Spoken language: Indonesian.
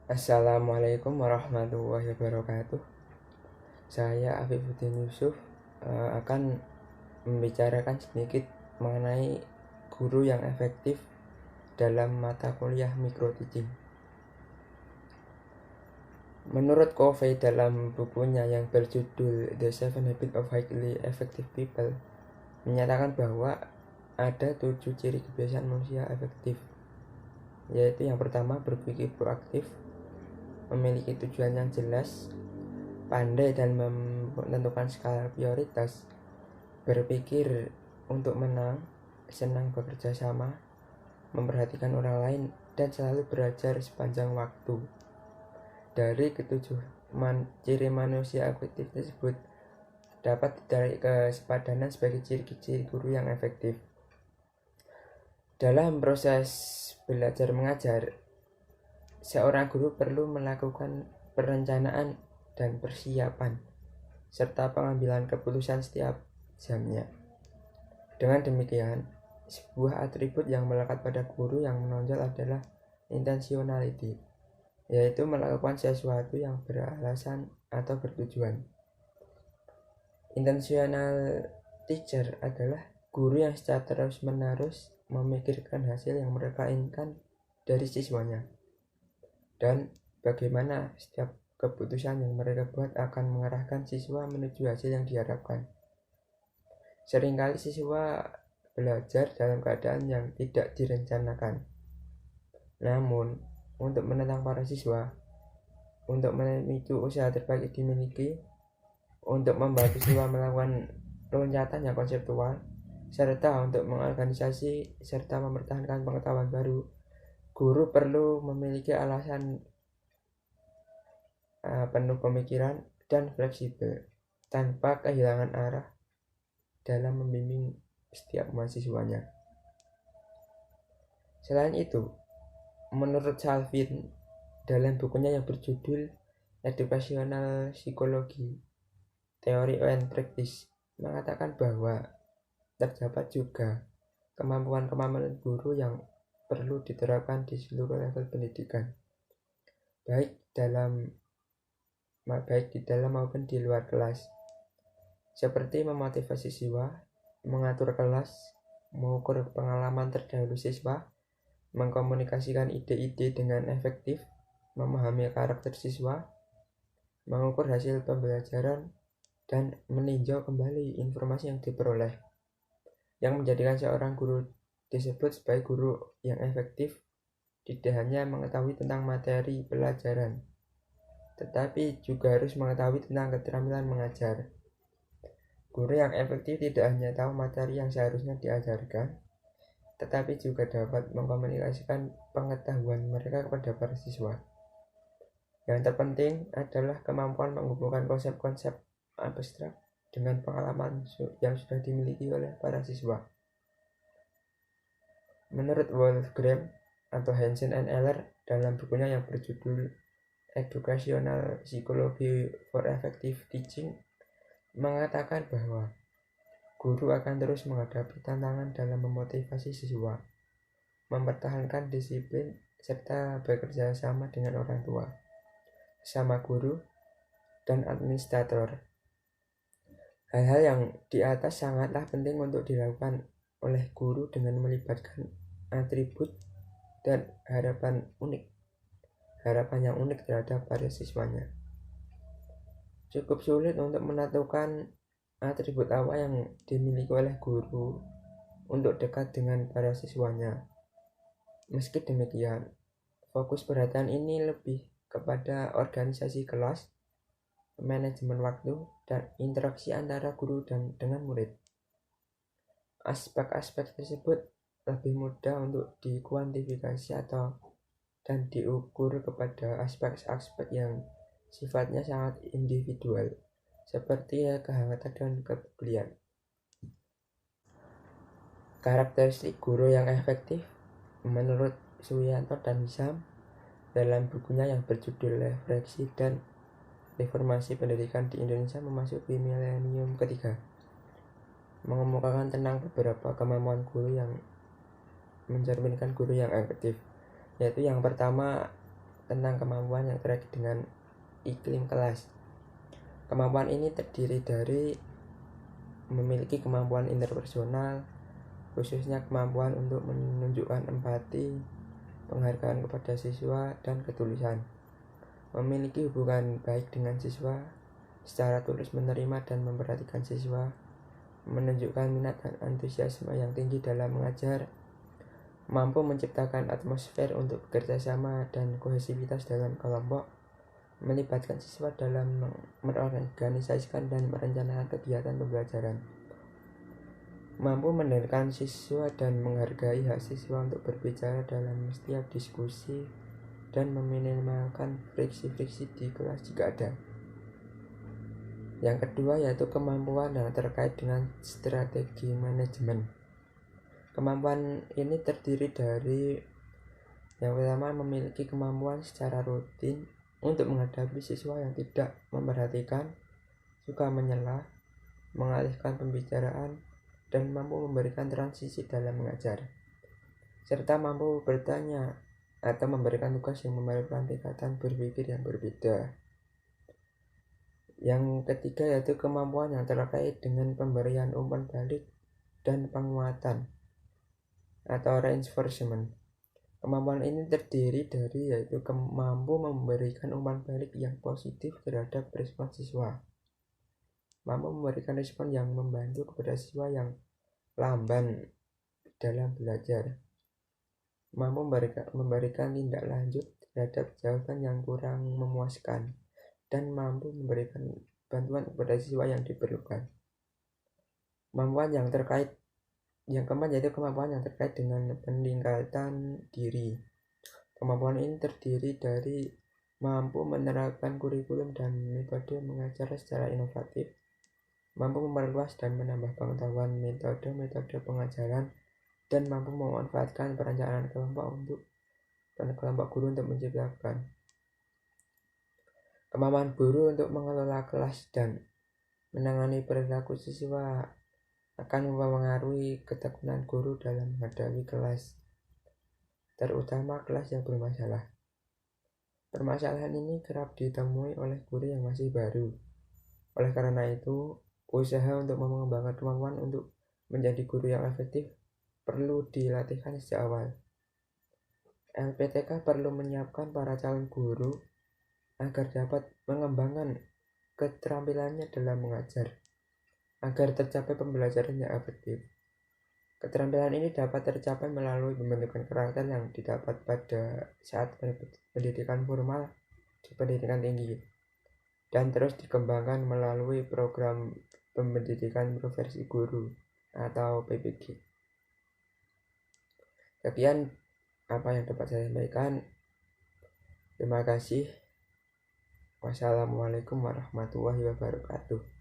Assalamualaikum warahmatullahi wabarakatuh. Saya Afifuddin Yusuf akan membicarakan sedikit mengenai guru yang efektif dalam mata kuliah micro teaching. Menurut Covey dalam bukunya yang berjudul The 7 Habits of Highly Effective People menyatakan bahwa ada 7 ciri kebiasaan manusia efektif, yaitu yang pertama berpikir proaktif, memiliki tujuan yang jelas, pandai dan menentukan skala prioritas, berpikir untuk menang, senang bekerja sama, memperhatikan orang lain, dan selalu belajar sepanjang waktu. Dari ketujuh ciri manusia efektif tersebut dapat ditarik kesepadanan sebagai ciri-ciri guru yang efektif. Dalam proses belajar mengajar, seorang guru perlu melakukan perencanaan dan persiapan, serta pengambilan keputusan setiap jamnya. Dengan demikian, sebuah atribut yang melekat pada guru yang menonjol adalah intentionality, yaitu melakukan sesuatu yang beralasan atau bertujuan. Intentional teacher adalah guru yang secara terus-menerus memikirkan hasil yang mereka inginkan dari siswanya, dan bagaimana setiap keputusan yang mereka buat akan mengarahkan siswa menuju hasil yang diharapkan. Seringkali siswa belajar dalam keadaan yang tidak direncanakan. Namun, untuk menentang para siswa, untuk memicu usaha terbaik dimiliki, untuk membantu siswa melakukan loncatan yang konseptual, serta untuk mengorganisasi serta mempertahankan pengetahuan baru, guru perlu memiliki alasan penuh pemikiran dan fleksibel, tanpa kehilangan arah dalam membimbing setiap mahasiswanya. Selain itu, menurut Salvin dalam bukunya yang berjudul Educational Psychology, Theory and Practice, mengatakan bahwa terdapat juga kemampuan-kemampuan guru yang perlu diterapkan di seluruh level pendidikan, baik di dalam maupun di luar kelas, seperti memotivasi siswa, mengatur kelas, mengukur pengalaman terdahulu siswa, mengkomunikasikan ide-ide dengan efektif, memahami karakter siswa, mengukur hasil pembelajaran, dan meninjau kembali informasi yang diperoleh, yang menjadikan seorang guru disebut sebagai guru yang efektif tidak hanya mengetahui tentang materi pelajaran, tetapi juga harus mengetahui tentang keterampilan mengajar. Guru yang efektif tidak hanya tahu materi yang seharusnya diajarkan, tetapi juga dapat mengkomunikasikan pengetahuan mereka kepada para siswa. Yang terpenting adalah kemampuan menghubungkan konsep-konsep abstrak dengan pengalaman yang sudah dimiliki oleh para siswa. Menurut Wolfgram atau Hansen and Eller dalam bukunya yang berjudul Educational Psychology for Effective Teaching, mengatakan bahwa guru akan terus menghadapi tantangan dalam memotivasi siswa, mempertahankan disiplin, serta bekerja sama dengan orang tua, sama guru, dan administrator. Hal-hal yang di atas sangatlah penting untuk dilakukan oleh guru dengan melibatkan atribut dan harapan yang unik terhadap para siswanya. Cukup sulit untuk menentukan atribut apa yang dimiliki oleh guru untuk dekat dengan para siswanya. Meski demikian, fokus perhatian ini lebih kepada organisasi kelas, manajemen waktu, dan interaksi antara guru dan dengan murid. Aspek-aspek tersebut lebih mudah untuk dikuantifikasi dan diukur kepada aspek-aspek yang sifatnya sangat individual, seperti kehangatan dan kepedulian. Karakteristik guru yang efektif menurut Suyanto dan Hisham dalam bukunya yang berjudul Refleksi dan Reformasi Pendidikan di Indonesia Memasuki Milenium Ketiga, mengemukakan tentang beberapa kemampuan guru yang mencerminkan guru yang efektif, yaitu yang pertama, tentang kemampuan yang terkait dengan iklim kelas. Kemampuan ini terdiri dari memiliki kemampuan interpersonal, khususnya kemampuan untuk menunjukkan empati, penghargaan kepada siswa, dan ketulusan. Memiliki hubungan baik dengan siswa, secara tulus menerima dan memperhatikan siswa, menunjukkan minat dan antusiasme yang tinggi dalam mengajar, mampu menciptakan atmosfer untuk bekerja sama dan kohesivitas dalam kelompok, melibatkan siswa dalam mengorganisasikan dan merencanakan kegiatan pembelajaran, mampu mendengarkan siswa dan menghargai hak siswa untuk berbicara dalam setiap diskusi, dan meminimalkan friksi-friksi di kelas jika ada. Yang kedua yaitu kemampuan yang terkait dengan strategi manajemen. Kemampuan ini terdiri dari yang pertama, memiliki kemampuan secara rutin untuk menghadapi siswa yang tidak memperhatikan, suka menyela, mengalihkan pembicaraan, dan mampu memberikan transisi dalam mengajar, serta mampu bertanya atau memberikan tugas yang memerlukan tingkatan berpikir yang berbeda. Yang ketiga yaitu kemampuan yang terkait dengan pemberian umpan balik dan penguatan atau reinforcement. Kemampuan ini terdiri dari yaitu mampu memberikan umpan balik yang positif terhadap respon siswa, mampu memberikan respon yang membantu kepada siswa yang lamban dalam belajar, mampu memberikan tindak lanjut terhadap jawaban yang kurang memuaskan, dan mampu memberikan bantuan kepada siswa yang diperlukan. Kemampuan yang keempat yaitu kemampuan yang terkait dengan peningkatan diri. Kemampuan ini terdiri dari mampu menerapkan kurikulum dan metode mengajar secara inovatif, mampu memperluas dan menambah pengetahuan metode-metode pengajaran, dan mampu memanfaatkan perencanaan kelompok guru untuk menciptakan. Kemampuan guru untuk mengelola kelas dan menangani perilaku siswa akan mempengaruhi ketekunan guru dalam menghadapi kelas, terutama kelas yang bermasalah. Permasalahan ini kerap ditemui oleh guru yang masih baru. Oleh karena itu, usaha untuk mengembangkan kemampuan untuk menjadi guru yang efektif perlu dilatihkan sejak awal. LPTK perlu menyiapkan para calon guru agar dapat mengembangkan keterampilannya dalam mengajar, agar tercapai pembelajaran yang efektif. Keterampilan ini dapat tercapai melalui pembentukan karakter yang didapat pada saat pendidikan formal di pendidikan tinggi, dan terus dikembangkan melalui program pendidikan profesi guru atau PPG. Sekian apa yang dapat saya sampaikan. Terima kasih. Wassalamualaikum warahmatullahi wabarakatuh.